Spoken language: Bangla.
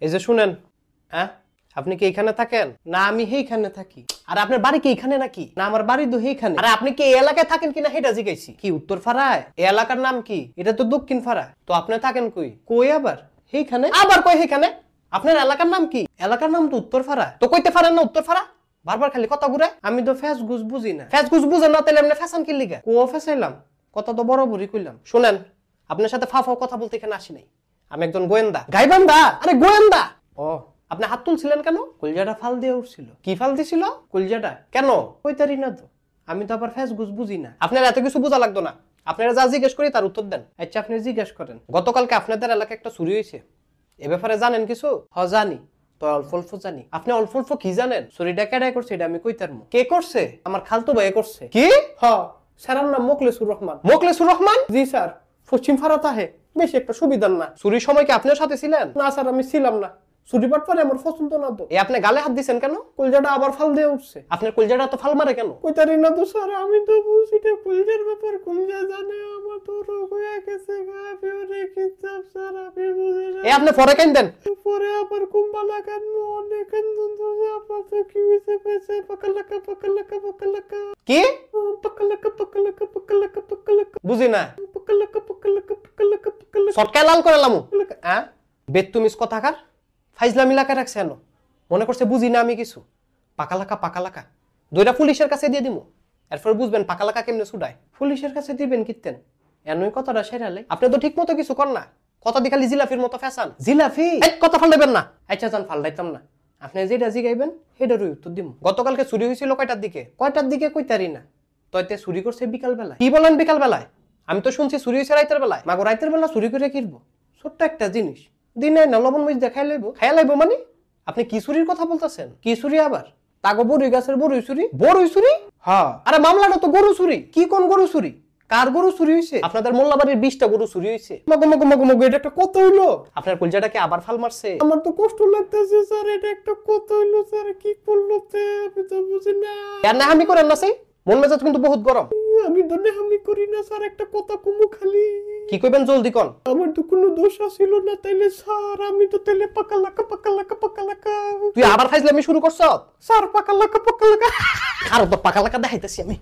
এই যে শুনেন, হ্যাঁ আপনি কি এইখানে থাকেন? না আমি এইখানে থাকি। আর আপনার বাড়ি কি এইখানে নাকি? না আমার বাড়ি তো এইখানে। আরে আপনি কি এই এলাকায় থাকেন কিনা সেটা জিজ্ঞাসি। কি উত্তর ফাড়ায়? এই এলাকার নাম কি? এটা তো দক্ষিণ ফাড়া। তো আপনি থাকেন কই? কই আবার? এইখানে। আবার কই এইখানে? আপনার এলাকার নাম কি? এলাকার নাম তো উত্তর ফাড়া। তো কইতে পারেন না উত্তর ফাড়া? বারবার খালি কথা ঘুরায়। আমি তো ফ্যাস গুজ বুঝি না। ফ্যাস গুজ বুঝেন না তাহলে আপনি ফ্যাশন কি লিগা? কো ফ্যাসাইলাম? কথা তো বড় বড়ই কইলাম। শুনেন, আপনার সাথে ফাফাও কথা বলতে এখানে আসি নাই। আমি একজন গোয়েন্দা। গাইবান্ধা? আরে গোয়েন্দা। ও আপনি হাত তুলছিলেন কেন? কলজাটা ফাল দিয়ে উঠছিল। কি ফাল দিছিল? কলজাটা। কেন? কইতারি না তো। আমি তো আবার ফ্যাস গুজ বুঝি না। আপনার এত কিছু বোঝা লাগতো না। আপনারা যা জিজ্ঞেস করি তার উত্তর দেন। আচ্ছা আপনি জিজ্ঞেস করেন। গতকালকে আপনাদের এলাকায় একটা চুরি হয়েছে, এ ব্যাপারে জানেন কিছু? হ জানি। তো অল্প অল্প জানি। আপনি অল্প অল্প কি জানেন? চুরিটা কেডাই করছে এটা আমি কইতারমু। কে করছে? আমার খালতো ভাই করছে। কি? হ স্যারের নাম মোখলেসুর রহমান। মোখলেসুর রহমান? জি স্যার। পশ্চিম ফারাত আহে, বেশি একটা সুবিধার না। চুরির সময় কি আপনিও সাথে ছিলেন? না স্যার আমি ছিলাম না। চুরি বাটপারে আমার পছন্দ না তো। আপনি গালে হাত দিছেন কেন? কলজাটা আবার ফাল দিয়ে উঠছে। আপনার কলজাটা তো ফাল মারে কেন? কইতারি না তো স্যার, আমি তো বুঝি না কলজার ব্যাপার। কলজা জানে আমার তো রোগ হয়ে গেছে। গাফিও রেখে চাপ স্যার আমি বুঝি না। আপনি পরে কেন দেন? পরে আবার কুম্বালা কেন অনেক কান্দন তো আপা তো কি হইছে কইছে পাকালাকা পাকালাকা পাকালাকা। কি? পাকালাকা পাকালাকা পাকালাকা পাকালাকা। বুঝি না। পাকালাকা পাকালাকা পাকালাকা পাকালাকা। সটকায় লাল করে লামু। হ্যাঁ? বেতুমিস কথাকার। ফাইজলামি লাকা রাখছে এনো। মনে করছে বুঝি না আমি কিছু। পাকালাকা পাকালাকা। দুইটা পুলিশের কাছে দিয়ে দিমু। এরপর বুঝবেন পাকালাকা কেমনে ছুটায়। পুলিশের কাছে দিবেন কিতেন? এনই কথাটা সেরালে। আপনি তো ঠিক মতো কিছু কর না। কথা দি খালি জিলাফির মতো ফ্যাশন। জিলাফি? এই কথা ফালদাইবেন না। আচ্ছা জান ফালদাইতাম না। আপনি যেটা জিগাইবেন সেটারই উত্তর দিমু। গতকালকে চুরি হয়েছিল কয়টার দিকে? কয়টার দিকে কইতারি না। তইতে চুরি করছে বিকাল বেলায়। কি বলেন বিকাল বেলায়? আমি তো শুনছি চুরি হয়েছে রাইতের বেলায়। মাগো রাইতের বেলা চুরি করে কিনবো? ছোট্ট একটা জিনিস। দিনে না লবণ মরিচ দেখাই লাইবো। খাইয়া লাইবো মানে? আপনি কি চুরির কথা বলতেছেন? কি চুরি আবার? তাগো বড়ই গাছের বড়ই চুরি? বড়ই চুরি? হ্যাঁ। আরে মামলাটা তো গরু চুরি। কি কোন গরু চুরি? কার গরু চুরি হইছে? আপনাদের মোল্লাবাড়ির 20টা গরু চুরি হইছে। মগো মগো মগো মগো এটা একটা কত হইলো? আপনার কলজাটাকে আবার ফাল মারছে? আমার তো কষ্ট লাগতেছে স্যার, এটা একটা কত হইলো স্যার, কি করলো তে আমি তো বুঝি না। আর না আমি করেন না সেই মন মেজাজ কিন্তু বহুত গরম। আমি তো নেহামি করি না স্যার, একটা কথা কুমু খালি। কি কইবেন জলদি কোন? আমার তো কোনো দোষ ছিল না তাইলে স্যার, আমি তো তাইলে পাকালাকা পাকালাকা পাকালাকা। তুই আবার ফাইজলামি শুরু করছ? স্যার পাকালাকা পাকালাকা। আর তো পাকালাকা দেখাইতেছি আমি।